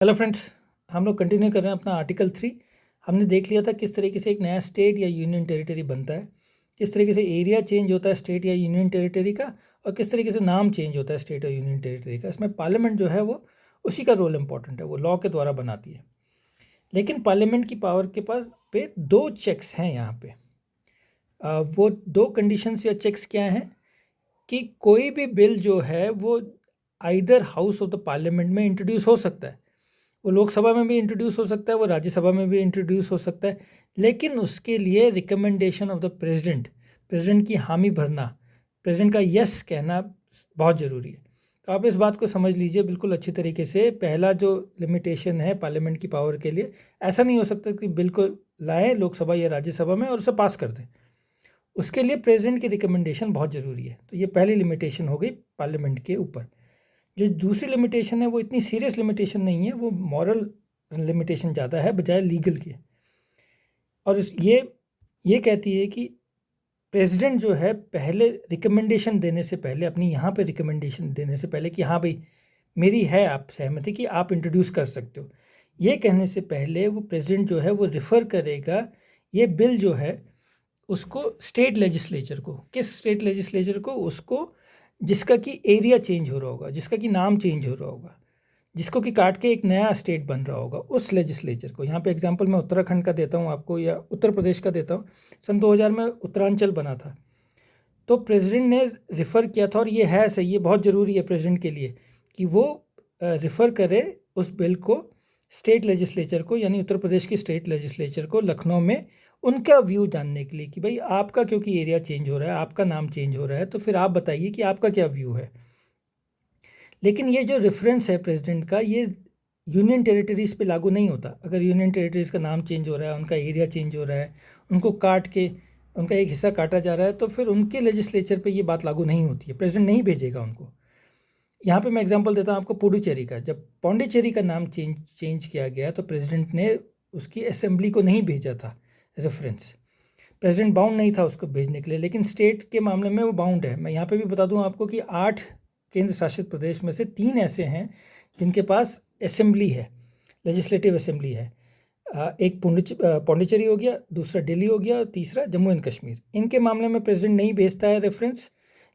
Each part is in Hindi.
हेलो फ्रेंड्स, हम लोग कंटिन्यू कर रहे हैं अपना आर्टिकल 3। हमने देख लिया था किस तरीके से एक नया स्टेट या यूनियन टेरिटरी बनता है, किस तरीके से एरिया चेंज होता है स्टेट या यूनियन टेरिटरी का, और किस तरीके से नाम चेंज होता है स्टेट और यूनियन टेरिटरी का। इसमें पार्लियामेंट जो है वो उसी का रोल इंपॉर्टेंट है, वो लॉ के द्वारा बनाती है। लेकिन पार्लियामेंट की पावर के पास पे दो चेक्स हैं यहाँ पे। वो दो कंडीशंस या चेक्स क्या हैं कि कोई भी बिल जो है वो either house of the parliament में इंट्रोड्यूस हो सकता है, वो लोकसभा में भी इंट्रोड्यूस हो सकता है, वो राज्यसभा में भी इंट्रोड्यूस हो सकता है, लेकिन उसके लिए रिकमेंडेशन ऑफ द प्रेसिडेंट की हामी भरना, प्रेसिडेंट का यस कहना बहुत ज़रूरी है। तो आप इस बात को समझ लीजिए बिल्कुल अच्छी तरीके से। पहला जो लिमिटेशन है पार्लियामेंट की पावर के लिए, ऐसा नहीं हो सकता कि बिल को लाएँ लोकसभा या राज्यसभा में और उसे पास कर दें, उसके लिए प्रेसिडेंट की रिकमेंडेशन बहुत ज़रूरी है। तो ये पहली लिमिटेशन हो गई पार्लियामेंट के ऊपर। जो दूसरी लिमिटेशन है वो इतनी सीरियस लिमिटेशन नहीं है, वो मॉरल लिमिटेशन ज़्यादा है बजाय लीगल के। और ये कहती है कि प्रेसिडेंट जो है पहले रिकमेंडेशन देने से पहले, अपनी यहाँ पे रिकमेंडेशन देने से पहले कि हाँ भाई मेरी है आप सहमति कि आप इंट्रोड्यूस कर सकते हो, ये कहने से पहले वो प्रेसिडेंट जो है वो रिफ़र करेगा ये बिल जो है उसको स्टेट लेजिस्लेचर को। किस स्टेट लेजिस्लेचर को? उसको जिसका कि एरिया चेंज हो रहा होगा, जिसका कि नाम चेंज हो रहा होगा, जिसको कि काट के एक नया स्टेट बन रहा होगा, उस लेजिस्लेचर को। यहाँ पे एग्जांपल मैं उत्तराखंड का देता हूँ आपको, या उत्तर प्रदेश का देता हूँ। सन 2000 में उत्तरांचल बना था, तो प्रेसिडेंट ने रिफ़र किया था, और ये है सही, ये बहुत ज़रूरी है प्रेसिडेंट के लिए कि वो रिफ़र करे उस बिल को स्टेट लेजिस्लेचर को, यानी उत्तर प्रदेश की स्टेट लेजिस्लेचर को, लखनऊ में उनका व्यू जानने के लिए कि भाई आपका क्योंकि एरिया चेंज हो रहा है, आपका नाम चेंज हो रहा है, तो फिर आप बताइए कि आपका क्या व्यू है। लेकिन ये जो रेफरेंस है प्रेसिडेंट का, ये यूनियन टेरिटरीज़ पे लागू नहीं होता। अगर यूनियन टेरिटरीज़ का नाम चेंज हो रहा है, उनका एरिया चेंज हो रहा है, उनको काट के उनका एक हिस्सा काटा जा रहा है, तो फिर उनके लेजिस्लेचर पे ये बात लागू नहीं होती है, प्रेसिडेंट नहीं भेजेगा उनको। यहाँ पे मैं एग्जांपल देता हूँ आपको पुडुचेरी का। जब पौंडीचेरी का नाम चेंज किया गया तो प्रेसिडेंट ने उसकी असेंबली को नहीं भेजा था रेफरेंस। प्रेसिडेंट बाउंड नहीं था उसको भेजने के लिए, लेकिन स्टेट के मामले में वो बाउंड है। मैं यहाँ पे भी बता दूँ आपको कि 8 केंद्र शासित प्रदेश में से 3 ऐसे हैं जिनके पास असेंबली है, लेजिस्लेटिव असेंबली है। एक पौंडीचेरी हो गया, दूसरा दिल्ली हो गया, और तीसरा जम्मू एंड कश्मीर। इनके मामले में प्रेसिडेंट नहीं भेजता है रेफरेंस।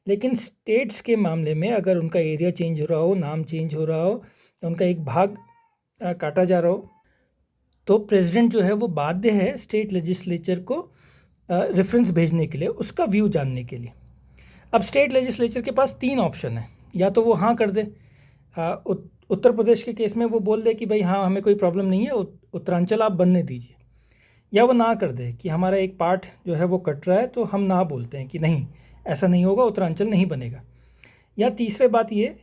लेकिन स्टेट्स के मामले में अगर उनका एरिया चेंज हो रहा हो, नाम चेंज हो रहा हो, या उनका एक भाग काटा जा रहा हो, तो प्रेसिडेंट जो है वो बाध्य है स्टेट लेजिस्लेचर को रेफरेंस भेजने के लिए, उसका व्यू जानने के लिए। अब स्टेट लेजिस्लेचर के पास 3 ऑप्शन है। या तो वो हाँ कर दे, उत्तर प्रदेश के केस में वो बोल दे कि भाई हाँ हमें कोई प्रॉब्लम नहीं है, उत्तरांचल आप बनने दीजिए। या वो ना कर दे कि हमारा एक पार्ट जो है वो कट रहा है, तो हम ना बोलते हैं कि नहीं ऐसा नहीं होगा, उत्तरांचल नहीं बनेगा। या तीसरी बात ये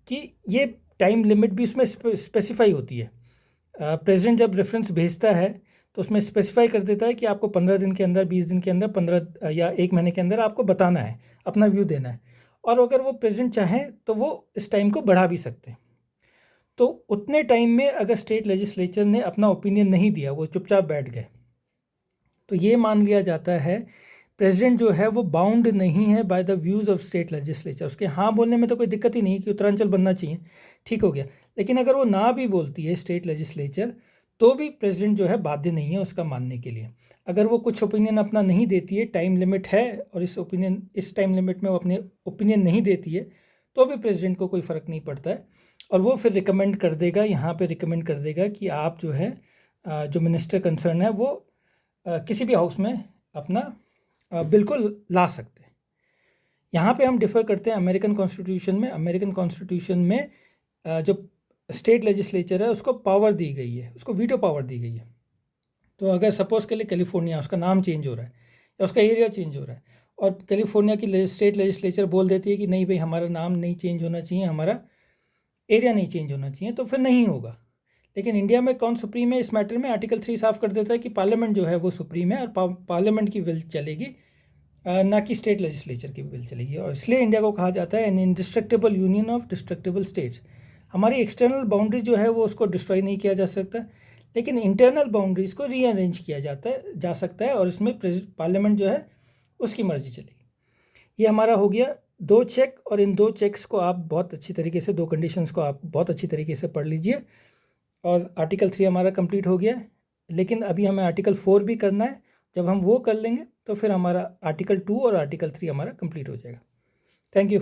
कि ये टाइम लिमिट भी उसमें स्पेसिफाई होती है। प्रेसिडेंट जब रेफरेंस भेजता है तो उसमें स्पेसिफाई कर देता है कि आपको 15 दिन के अंदर, 20 दिन के अंदर, 15 या 1 महीने के अंदर आपको बताना है, अपना व्यू देना है। और अगर वो प्रेसिडेंट चाहें तो वो इस टाइम को बढ़ा भी सकते हैं। तो उतने टाइम में अगर स्टेट लेजिस्लेचर ने अपना ओपिनियन नहीं दिया, वो चुपचाप बैठ गए, तो ये मान लिया जाता है प्रेसिडेंट जो है वो बाउंड नहीं है by the views of state legislature. उसके हाँ बोलने में तो कोई दिक्कत ही नहीं कि उत्तरांचल बनना चाहिए, ठीक हो गया। लेकिन अगर वो ना भी बोलती है स्टेट लेजिस्लेचर, तो भी प्रेसिडेंट जो है बाध्य नहीं है उसका मानने के लिए। अगर वो कुछ ओपिनियन अपना नहीं देती है, टाइम लिमिट है और इस टाइम लिमिट में वो अपने ओपिनियन नहीं देती है, तो भी प्रेसिडेंट को कोई फ़र्क नहीं पड़ता है। और वो फिर रिकमेंड कर देगा, यहाँ पे रिकमेंड कर देगा कि आप जो है जो मिनिस्टर कंसर्न है वो किसी भी हाउस में अपना बिल्कुल ला सकते हैं। यहाँ पे हम डिफ़र करते हैं अमेरिकन कॉन्स्टिट्यूशन में। अमेरिकन कॉन्स्टिट्यूशन में जो स्टेट लेजिस्लेचर है उसको पावर दी गई है, उसको वीटो पावर दी गई है। तो अगर सपोज़ के लिए कैलिफोर्निया, उसका नाम चेंज हो रहा है या उसका एरिया चेंज हो रहा है, और कैलिफोर्निया की स्टेट लेजिस्लेचर बोल देती है कि नहीं भाई हमारा नाम नहीं चेंज होना चाहिए, हमारा एरिया नहीं चेंज होना चाहिए, तो फिर नहीं होगा। लेकिन इंडिया में कौन सुप्रीम है इस मैटर में? आर्टिकल 3 साफ कर देता है कि पार्लियामेंट जो है वो सुप्रीम है, और पार्लियामेंट की विल चलेगी, ना कि स्टेट लेजिस्लेचर की विल चलेगी। और इसलिए इंडिया को कहा जाता है an indestructible union of destructible states. हमारी एक्सटर्नल बाउंड्री जो है वो उसको डिस्ट्रॉय नहीं किया जा सकता, लेकिन इंटरनल बाउंड्रीज़ को रीअरेंज किया जा सकता है, और इसमें पार्लियामेंट जो है उसकी मर्जी चलेगी। ये हमारा हो गया 2 चेक, और इन 2 चेक्स को आप बहुत अच्छी तरीके से, 2 कंडीशंस को आप बहुत अच्छी तरीके से पढ़ लीजिए। और आर्टिकल 3 हमारा कंप्लीट हो गया है, लेकिन अभी हमें आर्टिकल 4 भी करना है। जब हम वो कर लेंगे तो फिर हमारा आर्टिकल 2 और आर्टिकल 3 हमारा कंप्लीट हो जाएगा। Thank you.